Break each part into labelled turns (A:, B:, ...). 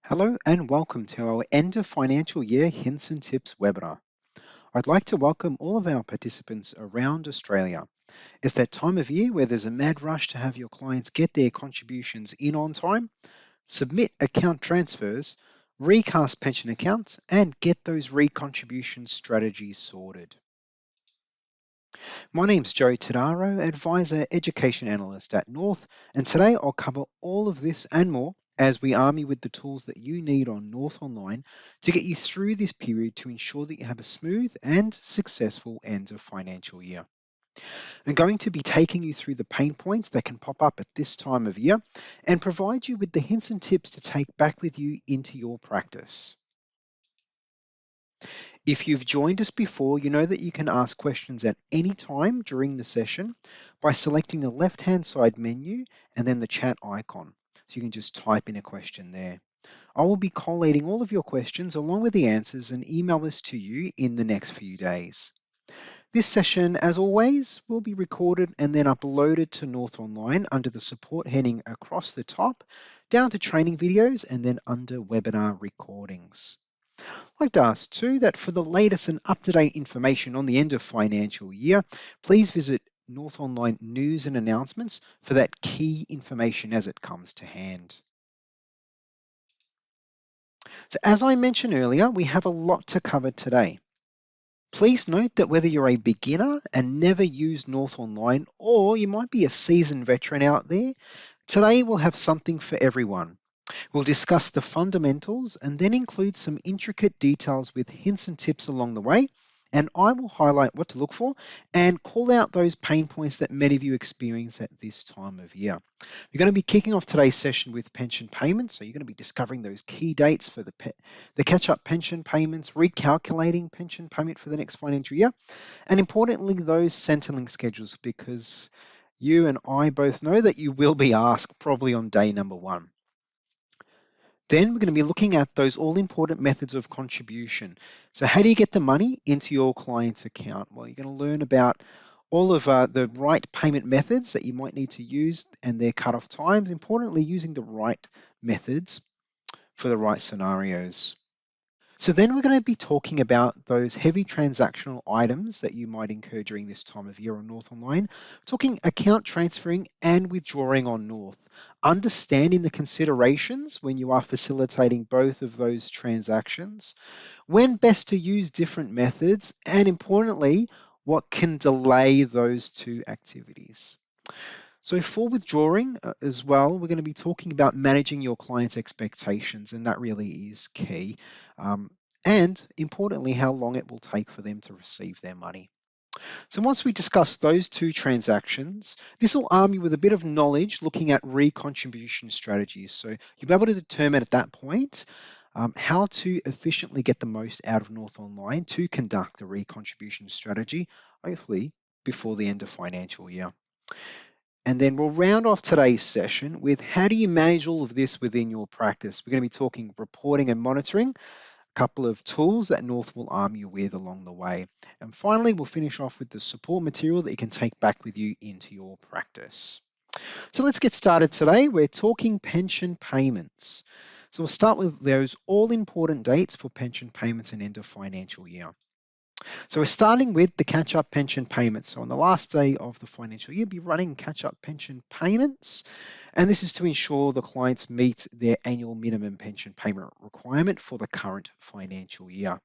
A: Hello and welcome to our end of financial year hints and tips webinar. I'd like to welcome all of our participants around Australia. It's that time of year where there's a mad rush to have your clients get their contributions in on time, submit account transfers, recast pension accounts, and get those recontribution strategies sorted. My name's Joe Tadaro, Advisor Education Analyst at North, and today I'll cover all of this and more as we arm you with the tools that you need on North Online to get you through this period to ensure that you have a smooth and successful end of financial year. I'm going to be taking you through the pain points that can pop up at this time of year and provide you with the hints and tips to take back with you into your practice. If you've joined us before, you know that you can ask questions at any time during the session by selecting the left-hand side menu and then the chat icon. So you can just type in a question there. I will be collating all of your questions along with the answers and email this to you in the next few days. This session, as always, will be recorded and then uploaded to North Online under the support heading across the top, down to training videos and then under webinar recordings. I'd like to ask too that for the latest and up-to-date information on the end of financial year, please visit North Online News and Announcements for that key information as it comes to hand. So as I mentioned earlier, we have a lot to cover today. Please note that whether you're a beginner and never used North Online, or you might be a seasoned veteran out there, today we'll have something for everyone. We'll discuss the fundamentals and then include some intricate details with hints and tips along the way, and I will highlight what to look for and call out those pain points that many of you experience at this time of year. We're going to be kicking off today's session with pension payments, so you're going to be discovering those key dates for the catch-up pension payments, recalculating pension payment for the next financial year, and importantly, those Centrelink schedules, because you and I both know that you will be asked probably on day number one. Then we're going to be looking at those all-important methods of contribution. So how do you get the money into your client's account? Well, you're going to learn about all of the right payment methods that you might need to use and their cutoff times. Importantly, using the right methods for the right scenarios. So then we're going to be talking about those heavy transactional items that you might incur during this time of year on North Online, talking account transferring and withdrawing on North, understanding the considerations when you are facilitating both of those transactions, when best to use different methods, and importantly, what can delay those two activities. So for withdrawing as well, we're going to be talking about managing your client's expectations, and that really is key. And importantly, how long it will take for them to receive their money. So once we discuss those two transactions, this will arm you with a bit of knowledge looking at recontribution strategies. So you'll be able to determine at that point how to efficiently get the most out of North Online to conduct a recontribution strategy, hopefully before the end of financial year. And then we'll round off today's session with how do you manage all of this within your practice? We're going to be talking reporting and monitoring, a couple of tools that North will arm you with along the way. And finally, we'll finish off with the support material that you can take back with you into your practice. So let's get started today. We're talking pension payments. So we'll start with those all-important dates for pension payments and end of financial year. So we're starting with the catch-up pension payments. So on the last day of the financial year, be running catch-up pension payments. And this is to ensure the clients meet their annual minimum pension payment requirement for the current financial year.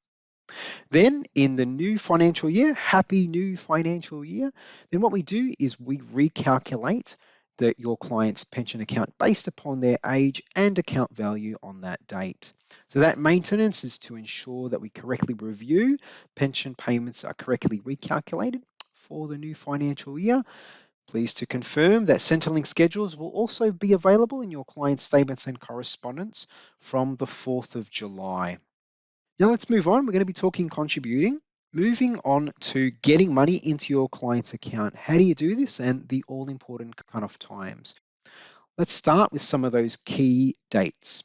A: Then in the new financial year, happy new financial year, then what we do is we recalculate your client's pension account based upon their age and account value on that date. So that maintenance is to ensure that we correctly review pension payments are correctly recalculated for the new financial year. Pleased to confirm that Centrelink schedules will also be available in your client statements and correspondence from the 4th of July. Now let's move on. We're going to be talking contributing. Moving on to getting money into your client's account. How do you do this and the all-important cutoff times? Let's start with some of those key dates.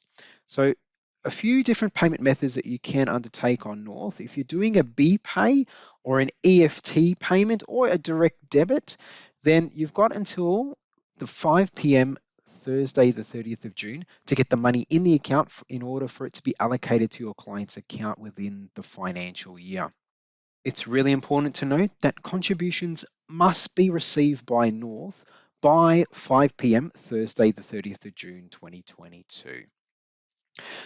A: So a few different payment methods that you can undertake on North. If you're doing a BPay or an EFT payment or a direct debit, then you've got until the 5 p.m. Thursday, the 30th of June, to get the money in the account in order for it to be allocated to your client's account within the financial year. It's really important to note that contributions must be received by North by 5 p.m. Thursday, the 30th of June, 2022.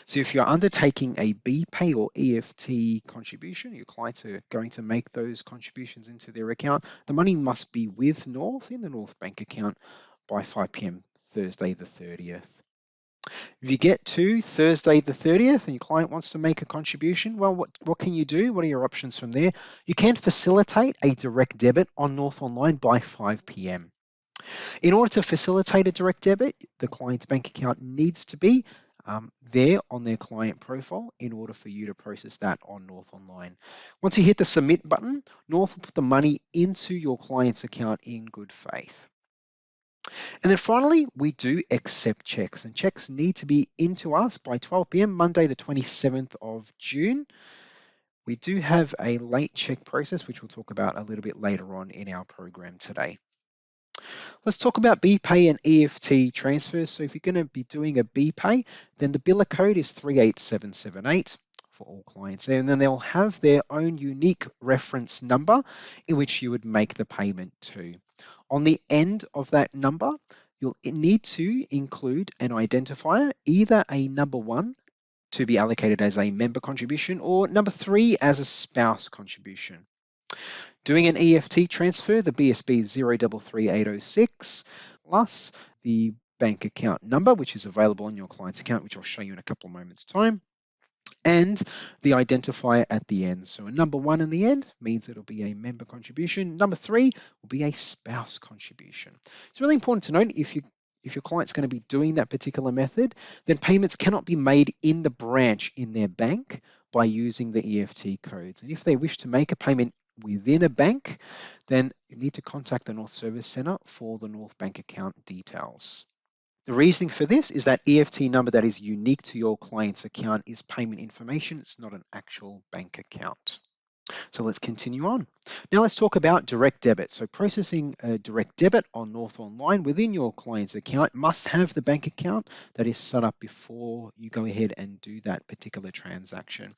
A: So if you're undertaking a BPay or EFT contribution, your clients are going to make those contributions into their account, the money must be with North in the North bank account by 5 p.m. Thursday, the 30th. If you get to Thursday the 30th and your client wants to make a contribution, well, what can you do? What are your options from there? You can facilitate a direct debit on North Online by 5 p.m. In order to facilitate a direct debit, the client's bank account needs to be there on their client profile in order for you to process that on North Online. Once you hit the submit button, North will put the money into your client's account in good faith. And then finally, we do accept checks, and checks need to be into us by 12 p.m. Monday, the 27th of June. We do have a late check process, which we'll talk about a little bit later on in our program today. Let's talk about BPay and EFT transfers. So if you're going to be doing a BPay, then the biller code is 38778 for all clients there, and then they'll have their own unique reference number in which you would make the payment to. On the end of that number, you'll need to include an identifier, either a number 1 to be allocated as a member contribution or number 3 as a spouse contribution. Doing an EFT transfer, the BSB is 033806 plus the bank account number, which is available on your client's account, which I'll show you in a couple of moments' time, and the identifier at the end. So a number 1 in the end means it'll be a member contribution. Number 3 will be a spouse contribution. It's really important to note if your client's going to be doing that particular method, then payments cannot be made in the branch in their bank by using the EFT codes. And if they wish to make a payment within a bank, then you need to contact the North Service Centre for the North Bank account details. The reasoning for this is that EFT number that is unique to your client's account is payment information. It's not an actual bank account. So let's continue on. Now let's talk about direct debit. So processing a direct debit on North Online within your client's account must have the bank account that is set up before you go ahead and do that particular transaction.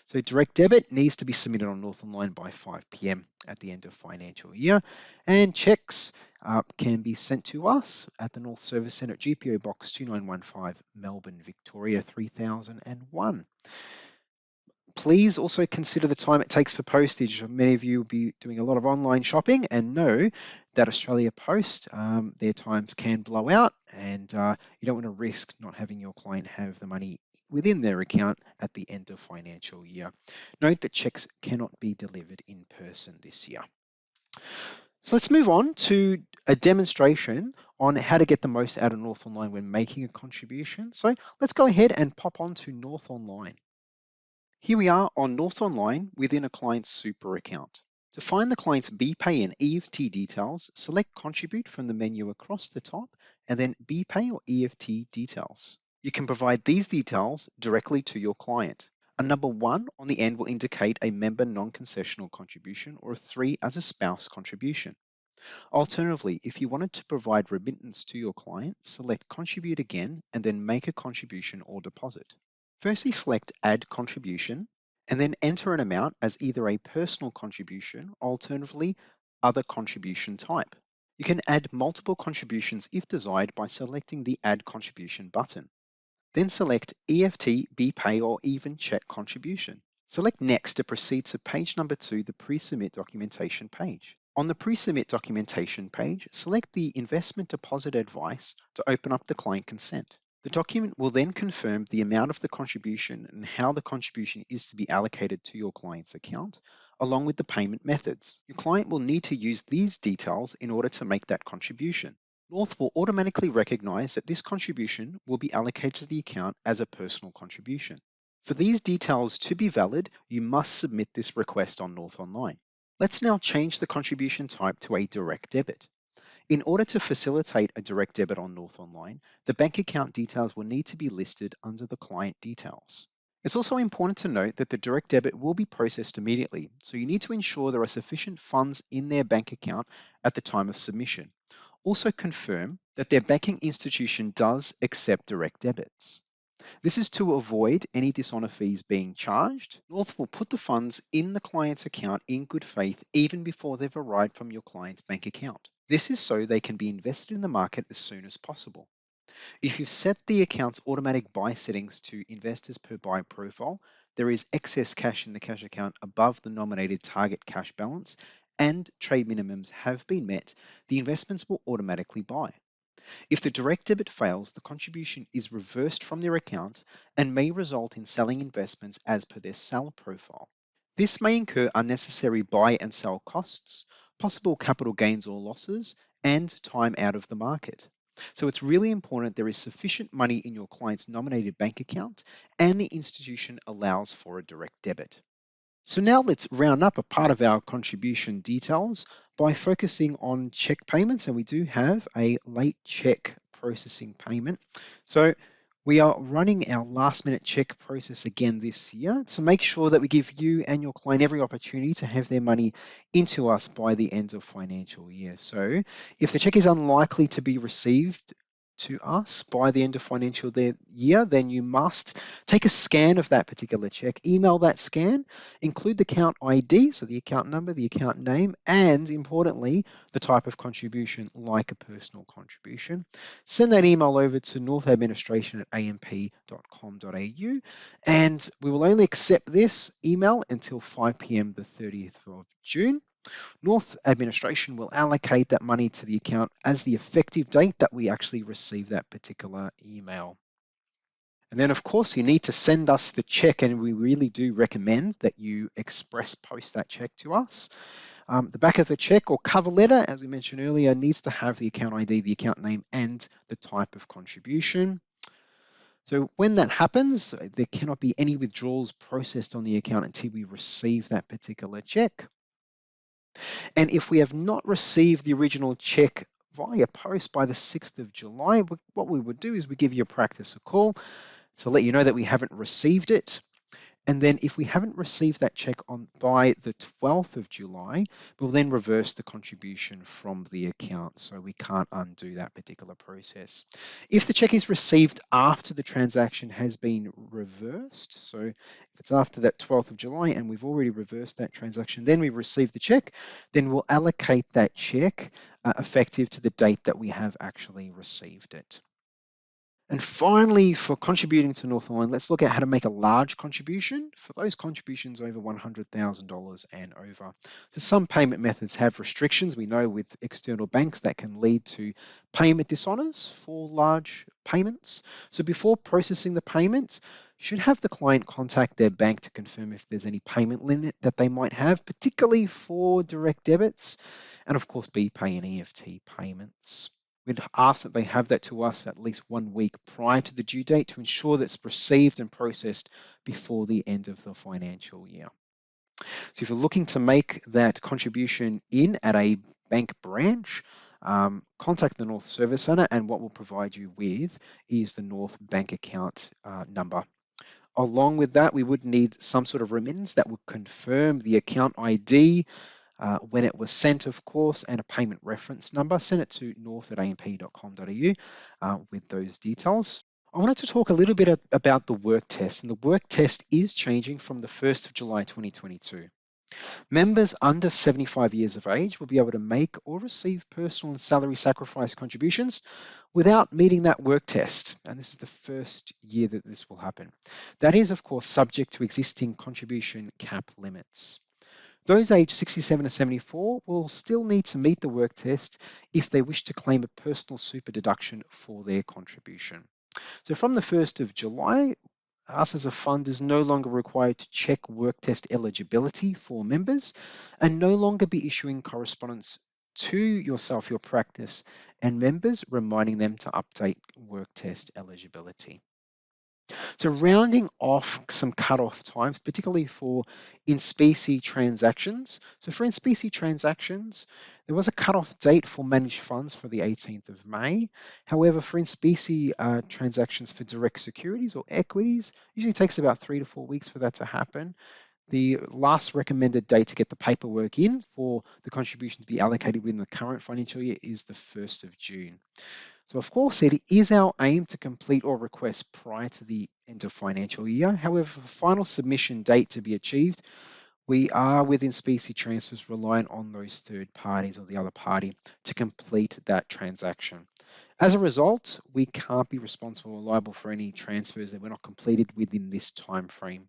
A: So direct debit needs to be submitted on North Online by 5 p.m. at the end of financial year, and checks can be sent to us at the North Service Centre, GPO Box 2915, Melbourne, Victoria 3001. Please also consider the time it takes for postage. Many of you will be doing a lot of online shopping and know that Australia Post, their times can blow out, and you don't want to risk not having your client have the money within their account at the end of financial year. Note that checks cannot be delivered in person this year. So let's move on to a demonstration on how to get the most out of North Online when making a contribution. So let's go ahead and pop on to North Online. Here we are on North Online within a client's super account. To find the client's BPay and EFT details, select Contribute from the menu across the top and then BPay or EFT details. You can provide these details directly to your client. A number 1 on the end will indicate a member non-concessional contribution, or a 3 as a spouse contribution. Alternatively, if you wanted to provide remittance to your client, select Contribute again and then make a contribution or deposit. Firstly, select Add Contribution and then enter an amount as either a personal contribution or alternatively other contribution type. You can add multiple contributions if desired by selecting the Add Contribution button. Then select EFT, BPay or even check contribution. Select Next to proceed to page number 2, the pre-submit documentation page. On the pre-submit documentation page, select the investment deposit advice to open up the client consent. The document will then confirm the amount of the contribution and how the contribution is to be allocated to your client's account, along with the payment methods. Your client will need to use these details in order to make that contribution. North will automatically recognize that this contribution will be allocated to the account as a personal contribution. For these details to be valid, you must submit this request on North Online. Let's now change the contribution type to a direct debit. In order to facilitate a direct debit on North Online, the bank account details will need to be listed under the client details. It's also important to note that the direct debit will be processed immediately, so you need to ensure there are sufficient funds in their bank account at the time of submission. Also confirm that their banking institution does accept direct debits. This is to avoid any dishonor fees being charged. North will put the funds in the client's account in good faith even before they've arrived from your client's bank account. This is so they can be invested in the market as soon as possible. If you've set the account's automatic buy settings to investors per buy profile, there is excess cash in the cash account above the nominated target cash balance and trade minimums have been met, the investments will automatically buy. If the direct debit fails, the contribution is reversed from their account and may result in selling investments as per their sell profile. This may incur unnecessary buy and sell costs, possible capital gains or losses, and time out of the market. So it's really important there is sufficient money in your client's nominated bank account and the institution allows for a direct debit. So now let's round up a part of our contribution details by focusing on check payments, and we do have a late check processing payment. So we are running our last minute check process again this year to make sure that we give you and your client every opportunity to have their money into us by the end of financial year. So if the check is unlikely to be received to us by the end of financial year, then you must take a scan of that particular check, email that scan, include the account ID, so the account number, the account name, and importantly, the type of contribution, like a personal contribution. Send that email over to northadministration@amp.com.au, and we will only accept this email until 5 p.m. the 30th of June. North Administration will allocate that money to the account as the effective date that we actually receive that particular email. And then, of course, you need to send us the check, and we really do recommend that you express post that check to us. The back of the check or cover letter, as we mentioned earlier, needs to have the account ID, the account name, and the type of contribution. So when that happens, there cannot be any withdrawals processed on the account until we receive that particular check. And if we have not received the original check via post by the 6th of July, what we would do is we give your practice a call to let you know that we haven't received it. And then if we haven't received that check by the 12th of July, we'll then reverse the contribution from the account. So we can't undo that particular process. If the check is received after the transaction has been reversed, so if it's after that 12th of July and we've already reversed that transaction, then we receive the check, then we'll allocate that check effective to the date that we have actually received it. And finally, for contributing to Northline, let's look at how to make a large contribution for those contributions over $100,000 and over. So some payment methods have restrictions. We know with external banks that can lead to payment dishonors for large payments. So before processing the payment, you should have the client contact their bank to confirm if there's any payment limit that they might have, particularly for direct debits, and of course, BPay and EFT payments. We'd ask that they have that to us at least 1 week prior to the due date to ensure that it's received and processed before the end of the financial year. So if you're looking to make that contribution in at a bank branch, contact the North Service Centre, and what we'll provide you with is the North bank account number. Along with that, we would need some sort of remittance that would confirm the account ID, when it was sent, of course, and a payment reference number. Send it to north@amp.com.au with those details. I wanted to talk a little bit about the work test, and the work test is changing from the 1st of July 2022. Members under 75 years of age will be able to make or receive personal and salary sacrifice contributions without meeting that work test. And this is the first year that this will happen. That is, of course, subject to existing contribution cap limits. Those aged 67 to 74 will still need to meet the work test if they wish to claim a personal super deduction for their contribution. So from the 1st of July, us as a fund is no longer required to check work test eligibility for members and no longer be issuing correspondence to yourself, your practice, and members, reminding them to update work test eligibility. So rounding off some cutoff times, particularly for in-specie transactions. So for in-specie transactions, there was a cutoff date for managed funds for the 18th of May. However, for in-specie transactions for direct securities or equities, usually takes about 3 to 4 weeks for that to happen. The last recommended date to get the paperwork in for the contribution to be allocated within the current financial year is the 1st of June. So of course, it is our aim to complete all requests prior to the end of financial year. However, for final submission date to be achieved, we are within specie transfers reliant on those third parties or the other party to complete that transaction. As a result, we can't be responsible or liable for any transfers that were not completed within this time frame.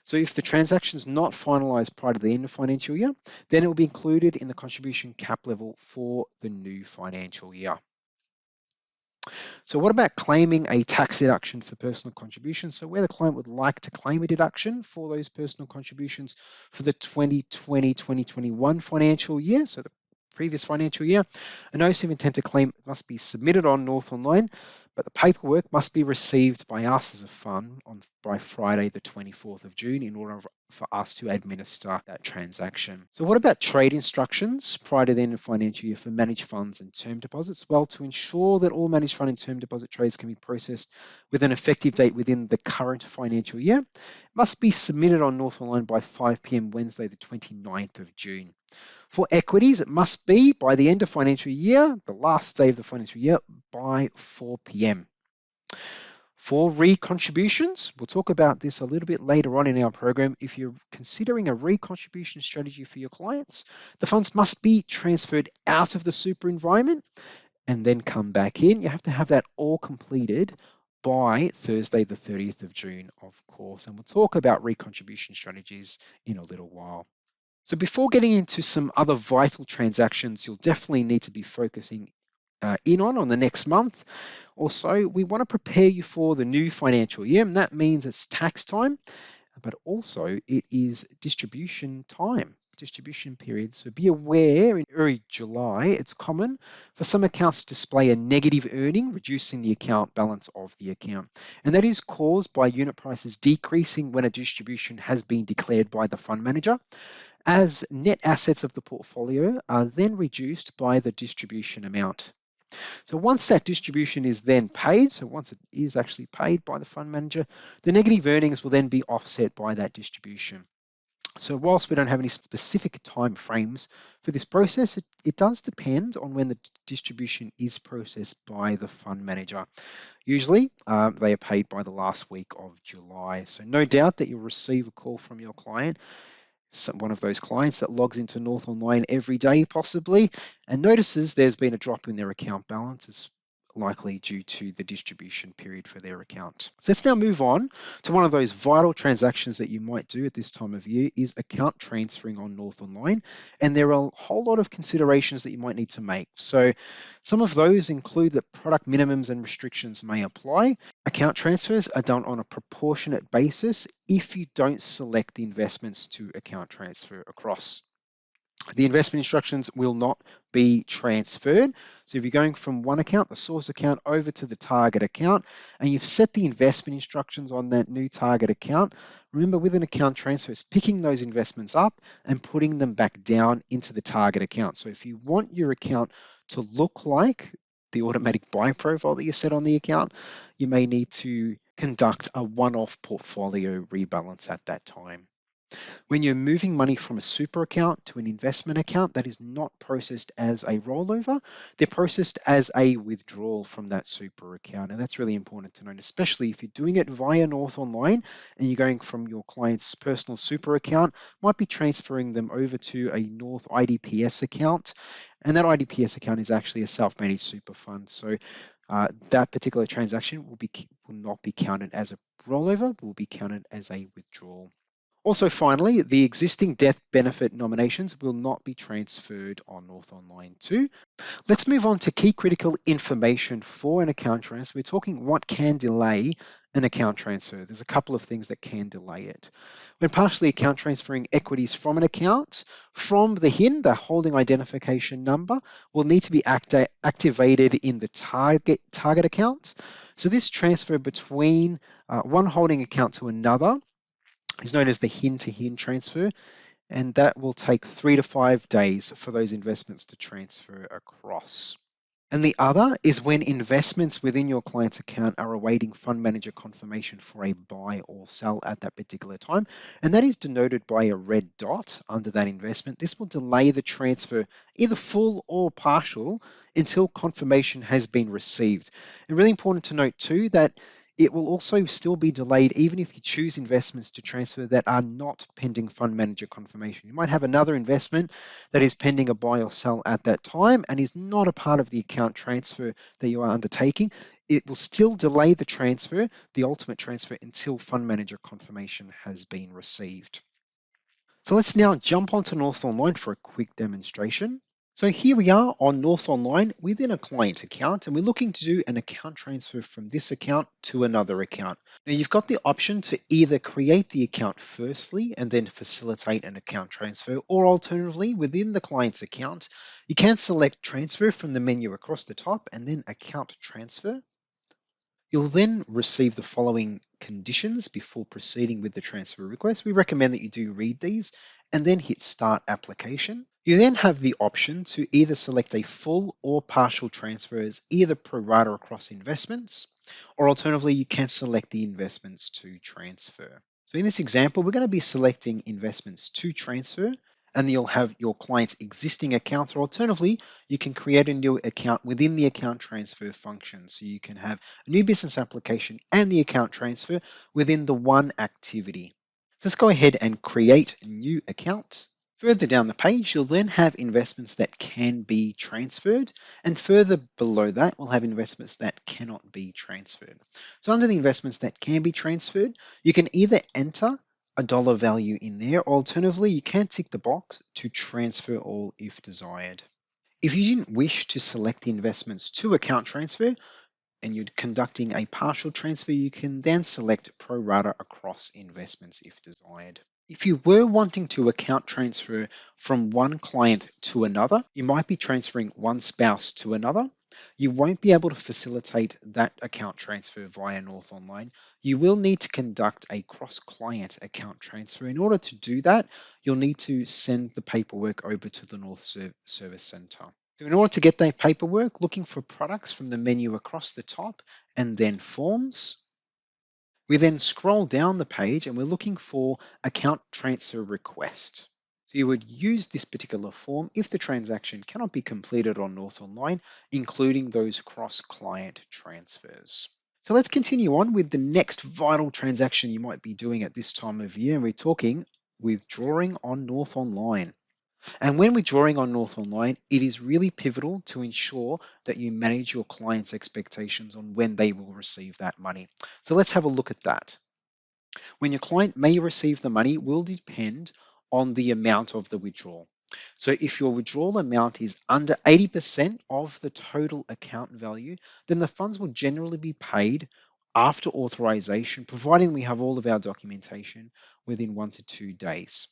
A: So if the transaction is not finalised prior to the end of financial year, then it will be included in the contribution cap level for the new financial year. So what about claiming a tax deduction for personal contributions? So where the client would like to claim a deduction for those personal contributions for the 2020-2021 financial year, so the previous financial year, a notice of intent to claim must be submitted on North Online, but the paperwork must be received by us as a fund by Friday the 24th of June in order for us to administer that transaction. So what about trade instructions prior to the end of financial year for managed funds and term deposits? Well, to ensure that all managed fund and term deposit trades can be processed with an effective date within the current financial year, it must be submitted on North Online by 5 p.m. Wednesday the 29th of June. For equities, it must be by the end of financial year, the last day of the financial year, by 4 p.m. For recontributions, we'll talk about this a little bit later on in our program. If you're considering a recontribution strategy for your clients, the funds must be transferred out of the super environment and then come back in. You have to have that all completed by Thursday, the 30th of June, of course. And we'll talk about recontribution strategies in a little while. So before getting into some other vital transactions, you'll definitely need to be focusing in on the next month. Also, we want to prepare you for the new financial year, and that means it's tax time, but also it is distribution time, distribution period. So be aware in early July, it's common for some accounts to display a negative earning, reducing the account balance of the account. And that is caused by unit prices decreasing when a distribution has been declared by the fund manager, as net assets of the portfolio are then reduced by the distribution amount. So once that distribution is then paid, so once it is actually paid by the fund manager, the negative earnings will then be offset by that distribution. So whilst we don't have any specific time frames for this process, it does depend on when the distribution is processed by the fund manager. Usually they are paid by the last week of July. So no doubt that you'll receive a call from your client, one of those clients that logs into North Online every day possibly, and notices there's been a drop in their account balance. It's likely due to the distribution period for their account. So let's now move on to one of those vital transactions that you might do at this time of year is account transferring on North Online. And there are a whole lot of considerations that you might need to make. So some of those include that product minimums and restrictions may apply. Account transfers are done on a proportionate basis if you don't select the investments to account transfer across. The investment instructions will not be transferred. So if you're going from one account, the source account, over to the target account, and you've set the investment instructions on that new target account, remember with an account transfer, it's picking those investments up and putting them back down into the target account. So if you want your account to look like the automatic buy profile that you set on the account, you may need to conduct a one-off portfolio rebalance at that time. When you're moving money from a super account to an investment account, that is not processed as a rollover. They're processed as a withdrawal from that super account. And that's really important to note, especially if you're doing it via North Online and you're going from your client's personal super account, might be transferring them over to a North IDPS account. And that IDPS account is actually a self-managed super fund. So that particular transaction will not be counted as a rollover, will be counted as a withdrawal. Also, finally, the existing death benefit nominations will not be transferred on North Online too. Let's move on to key critical information for an account transfer. We're talking what can delay an account transfer. There's a couple of things that can delay it. When partially account transferring equities from an account, from the HIN, the holding identification number, will need to be activated in the target account. So this transfer between one holding account to another is known as the HIN-to-HIN transfer, and that will take 3 to 5 days for those investments to transfer across. And the other is when investments within your client's account are awaiting fund manager confirmation for a buy or sell at that particular time. And that is denoted by a red dot under that investment. This will delay the transfer, either full or partial, until confirmation has been received. And really important to note too that it will also still be delayed even if you choose investments to transfer that are not pending fund manager confirmation. You might have another investment that is pending a buy or sell at that time and is not a part of the account transfer that you are undertaking. It will still delay the transfer, the ultimate transfer, until fund manager confirmation has been received. So let's now jump onto North Online for a quick demonstration. So here we are on North Online within a client account, and we're looking to do an account transfer from this account to another account. Now you've got the option to either create the account firstly and then facilitate an account transfer, or alternatively within the client's account, you can select transfer from the menu across the top and then account transfer. You'll then receive the following conditions before proceeding with the transfer request. We recommend that you do read these and then hit Start Application. You then have the option to either select a full or partial transfer as either pro rata across investments, or alternatively, you can select the investments to transfer. So in this example, we're going to be selecting investments to transfer, and you'll have your client's existing accounts, or alternatively, you can create a new account within the account transfer function. So you can have a new business application and the account transfer within the one activity. Let's go ahead and create a new account. Further down the page, you'll then have investments that can be transferred, and further below that, we'll have investments that cannot be transferred. So under the investments that can be transferred, you can either enter a dollar value in there, or alternatively, you can tick the box to transfer all if desired. If you didn't wish to select the investments to account transfer, and you're conducting a partial transfer, you can then select pro rata across investments if desired. If you were wanting to account transfer from one client to another, you might be transferring one spouse to another. You won't be able to facilitate that account transfer via North Online. You will need to conduct a cross-client account transfer. In order to do that, you'll need to send the paperwork over to the North Service Centre. So in order to get that paperwork, looking for products from the menu across the top and then forms. We then scroll down the page and we're looking for account transfer request. So you would use this particular form if the transaction cannot be completed on North Online, including those cross-client transfers. So let's continue on with the next vital transaction you might be doing at this time of year. And we're talking withdrawing on North Online. And when withdrawing on North Online, it is really pivotal to ensure that you manage your clients' expectations on when they will receive that money. So let's have a look at that. When your client may receive the money will depend on the amount of the withdrawal. So if your withdrawal amount is under 80% of the total account value, then the funds will generally be paid after authorization, providing we have all of our documentation within 1 to 2 days,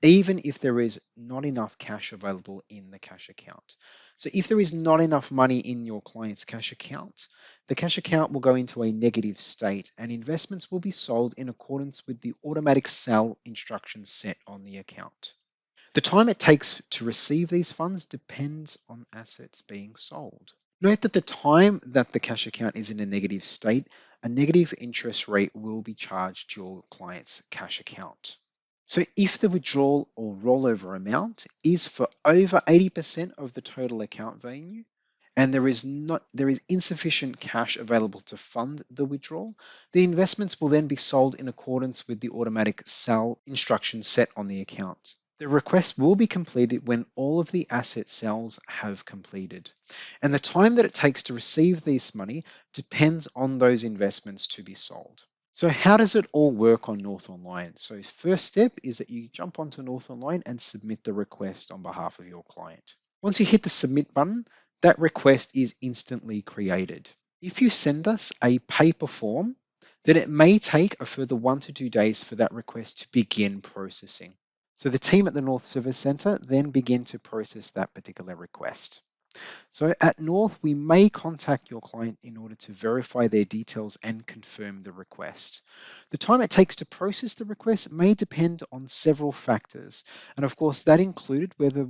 A: even if there is not enough cash available in the cash account. So if there is not enough money in your client's cash account, the cash account will go into a negative state and investments will be sold in accordance with the automatic sell instructions set on the account. The time it takes to receive these funds depends on assets being sold. Note that the time that the cash account is in a negative state, a negative interest rate will be charged to your client's cash account. So if the withdrawal or rollover amount is for over 80% of the total account value, and there is insufficient cash available to fund the withdrawal, the investments will then be sold in accordance with the automatic sell instructions set on the account. The request will be completed when all of the asset sales have completed. And the time that it takes to receive this money depends on those investments to be sold. So how does it all work on North Online? So first step is that you jump onto North Online and submit the request on behalf of your client. Once you hit the submit button, that request is instantly created. If you send us a paper form, then it may take a further 1 to 2 days for that request to begin processing. So the team at the North Service Centre then begin to process that particular request. So at North, we may contact your client in order to verify their details and confirm the request. The time it takes to process the request may depend on several factors. And of course, that included whether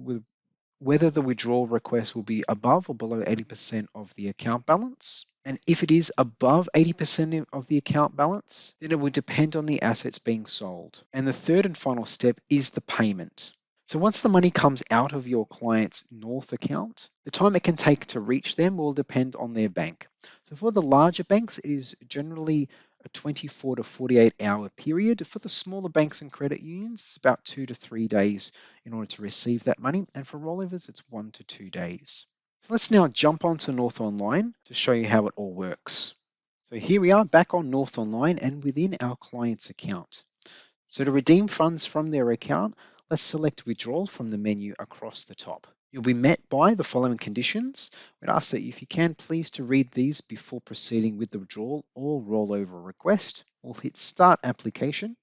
A: whether the withdrawal request will be above or below 80% of the account balance. And if it is above 80% of the account balance, then it will depend on the assets being sold. And the third and final step is the payment. So once the money comes out of your client's North account, the time it can take to reach them will depend on their bank. So for the larger banks, it is generally a 24 to 48-hour period. For the smaller banks and credit unions, it's about 2 to 3 days in order to receive that money. And for rollovers, it's 1 to 2 days. So let's now jump onto North Online to show you how it all works. So here we are back on North Online and within our client's account. So to redeem funds from their account, let's select withdrawal from the menu across the top. You'll be met by the following conditions. We'd ask that if you can, please to read these before proceeding with the withdrawal or rollover request. We'll hit Start Application.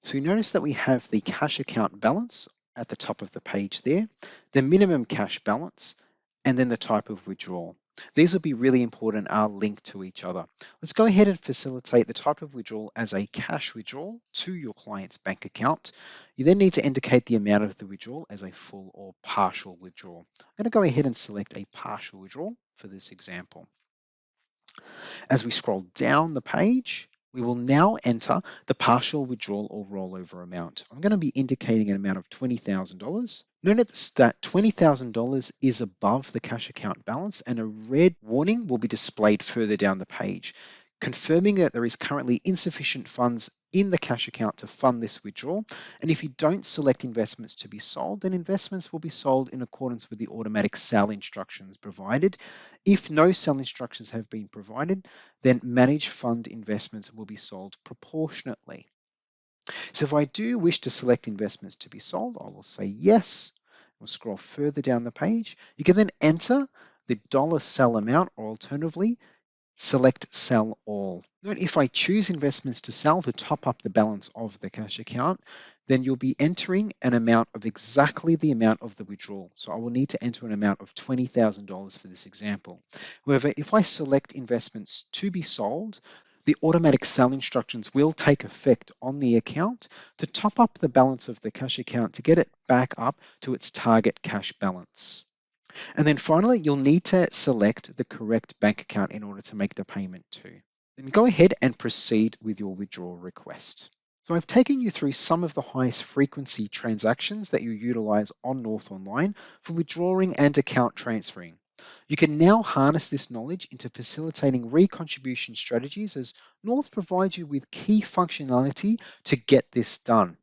A: So you notice that we have the cash account balance at the top of the page there, the minimum cash balance, and then the type of withdrawal. These will be really important and are linked to each other. Let's go ahead and facilitate the type of withdrawal as a cash withdrawal to your client's bank account. You then need to indicate the amount of the withdrawal as a full or partial withdrawal. I'm going to go ahead and select a partial withdrawal for this example. As we scroll down the page, we will now enter the partial withdrawal or rollover amount. I'm going to be indicating an amount of $20,000. Notice that $20,000 is above the cash account balance and a red warning will be displayed further down the page, confirming that there is currently insufficient funds in the cash account to fund this withdrawal. And if you don't select investments to be sold, then investments will be sold in accordance with the automatic sell instructions provided. If no sell instructions have been provided, then managed fund investments will be sold proportionately. So if I do wish to select investments to be sold, I will say yes. We'll scroll further down the page. You can then enter the dollar sell amount, or alternatively, select sell all. Note if I choose investments to sell to top up the balance of the cash account, then you'll be entering an amount of exactly the amount of the withdrawal. So I will need to enter an amount of $20,000 for this example. However, if I select investments to be sold, the automatic sell instructions will take effect on the account to top up the balance of the cash account to get it back up to its target cash balance. And then finally, you'll need to select the correct bank account in order to make the payment to. Then go ahead and proceed with your withdrawal request. So I've taken you through some of the highest frequency transactions that you utilize on North Online for withdrawing and account transferring. You can now harness this knowledge into facilitating recontribution strategies as North provides you with key functionality to get this done.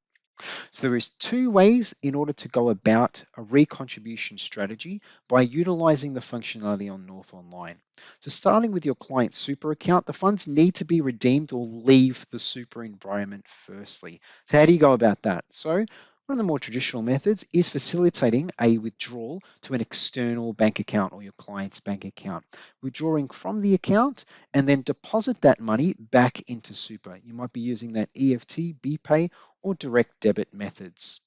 A: So there is two ways in order to go about a recontribution strategy by utilizing the functionality on North Online. So starting with your client super account, the funds need to be redeemed or leave the super environment firstly. So how do you go about that? So one of the more traditional methods is facilitating a withdrawal to an external bank account or your client's bank account. Withdrawing from the account and then deposit that money back into super. You might be using that EFT, BPay, or direct debit methods.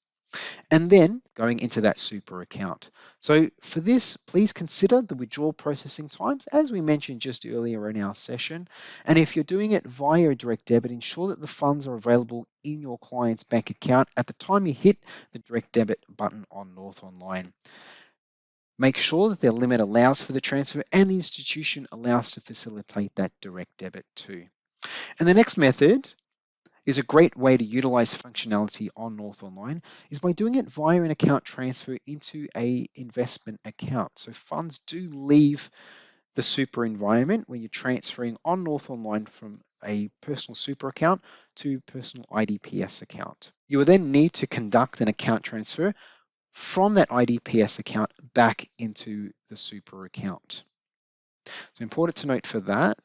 A: And then going into that super account. So for this, please consider the withdrawal processing times, as we mentioned just earlier in our session. And if you're doing it via a direct debit, ensure that the funds are available in your client's bank account at the time you hit the direct debit button on North Online. Make sure that their limit allows for the transfer and the institution allows to facilitate that direct debit too. And the next method is a great way to utilize functionality on North Online is by doing it via an account transfer into a investment account. So funds do leave the super environment when you're transferring on North Online from a personal super account to personal IDPS account. You will then need to conduct an account transfer from that IDPS account back into the super account. So important to note for that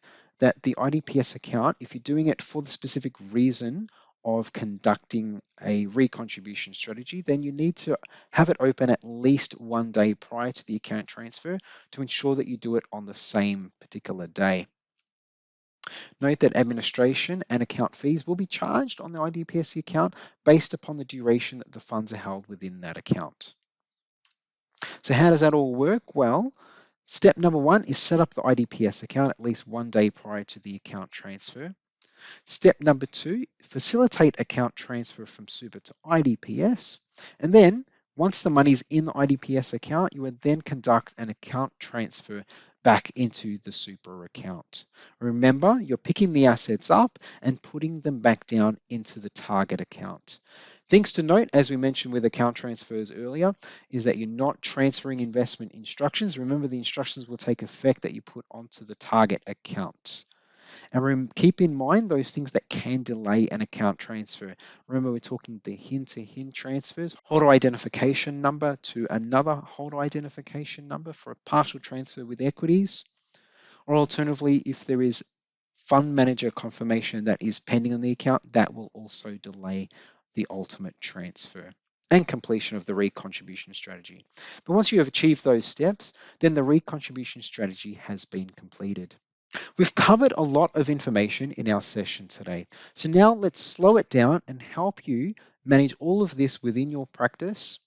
A: the IDPS account, if you're doing it for the specific reason of conducting a recontribution strategy, then you need to have it open at least 1 day prior to the account transfer to ensure that you do it on the same particular day. Note that administration and account fees will be charged on the IDPS account based upon the duration that the funds are held within that account. So how does that all work? Well, step number 1 is set up the IDPS account at least 1 day prior to the account transfer. Step number 2, facilitate account transfer from super to IDPS. And then Once the money's in the IDPS account, you would then conduct an account transfer back into the super account. Remember, you're picking the assets up and putting them back down into the target account. Things to note, as we mentioned with account transfers earlier, is that you're not transferring investment instructions. Remember, the instructions will take effect that you put onto the target account. And keep in mind those things that can delay an account transfer. Remember, we're talking the hin-to-hin transfers, holder identification number to another holder identification number for a partial transfer with equities. Or alternatively, if there is fund manager confirmation that is pending on the account, that will also delay the ultimate transfer and completion of the recontribution strategy. But once you have achieved those steps, then the recontribution strategy has been completed. We've covered a lot of information in our session today. So now let's slow it down and help you manage all of this within your practice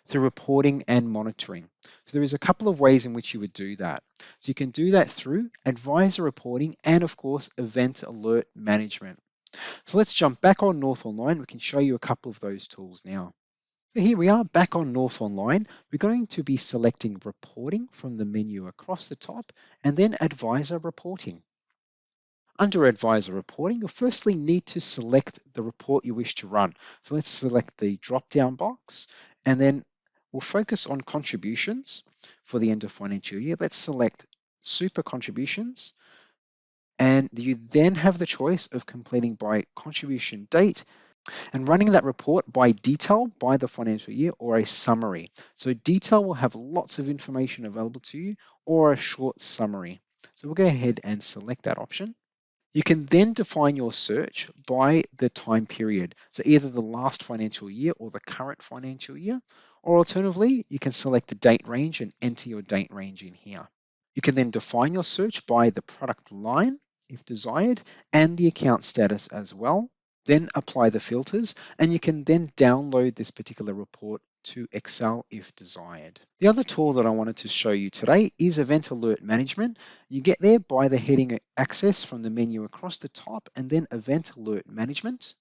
A: through reporting and monitoring. So there is a couple of ways in which you would do that. So you can do that through advisor reporting and of course event alert management. So let's jump back on North Online. We can show you a couple of those tools now. So here we are back on North Online. We're going to be selecting reporting from the menu across the top and then advisor reporting. Under advisor reporting, you'll firstly need to select the report you wish to run. So let's select the drop-down box and then we'll focus on contributions for the end of financial year. Let's select super contributions and you then have the choice of completing by contribution date and running that report by detail by the financial year or a summary. So detail will have lots of information available to you or a short summary. So we'll go ahead and select that option. You can then define your search by the time period. So either the last financial year or the current financial year, or alternatively, you can select the date range and enter your date range in here. You can then define your search by the product line, if desired, and the account status as well. Then apply the filters, and you can then download this particular report to Excel if desired. The other tool that I wanted to show you today is Event Alert Management. You get there by the heading Access from the menu across the top, and then Event Alert Management.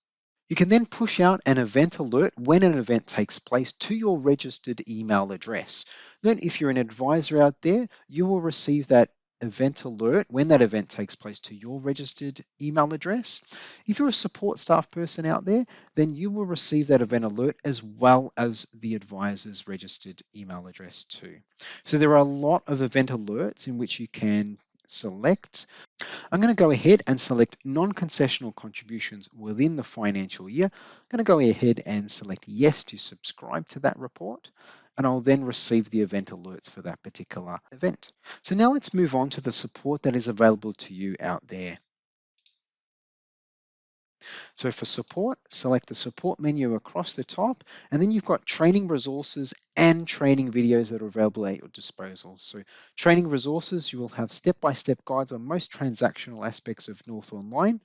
A: You can then push out an event alert when an event takes place to your registered email address. Then if you're an advisor out there, you will receive that event alert when that event takes place to your registered email address. If you're a support staff person out there, then you will receive that event alert as well as the advisor's registered email address too. So there are a lot of event alerts in which you can select. I'm going to go ahead and select non-concessional contributions within the financial year. I'm going to go ahead and select yes to subscribe to that report, and I'll then receive the event alerts for that particular event. So now let's move on to the support that is available to you out there. So for support, select the support menu across the top, and then you've got training resources and training videos that are available at your disposal. So training resources, you will have step-by-step guides on most transactional aspects of North Online.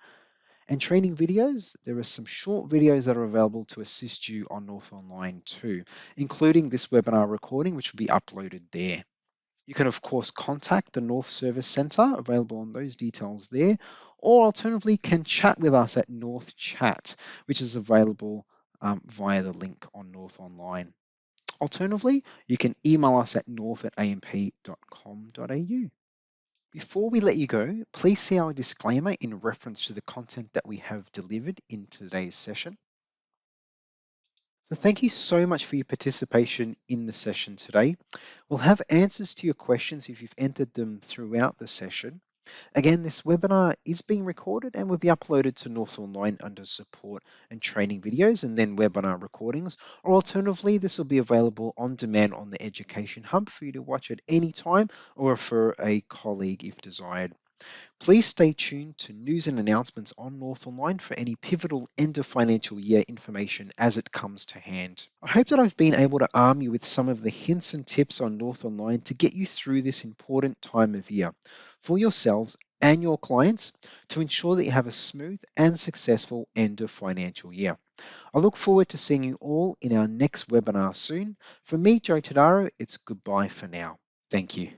A: And training videos, there are some short videos that are available to assist you on North Online too, including this webinar recording, which will be uploaded there. You can, of course, contact the North Service Centre, available on those details there, or alternatively can chat with us at North Chat, which is available via the link on North Online. Alternatively, you can email us at north@amp.com.au. Before we let you go, please see our disclaimer in reference to the content that we have delivered in today's session. So thank you so much for your participation in the session today. We'll have answers to your questions if you've entered them throughout the session. Again, this webinar is being recorded and will be uploaded to North Online under support and training videos and then webinar recordings, or alternatively, this will be available on demand on the Education Hub for you to watch at any time or refer a colleague if desired. Please stay tuned to news and announcements on North Online for any pivotal end of financial year information as it comes to hand. I hope that I've been able to arm you with some of the hints and tips on North Online to get you through this important time of year for yourselves and your clients to ensure that you have a smooth and successful end of financial year. I look forward to seeing you all in our next webinar soon. For me, Joe Tadaro, it's goodbye for now. Thank you.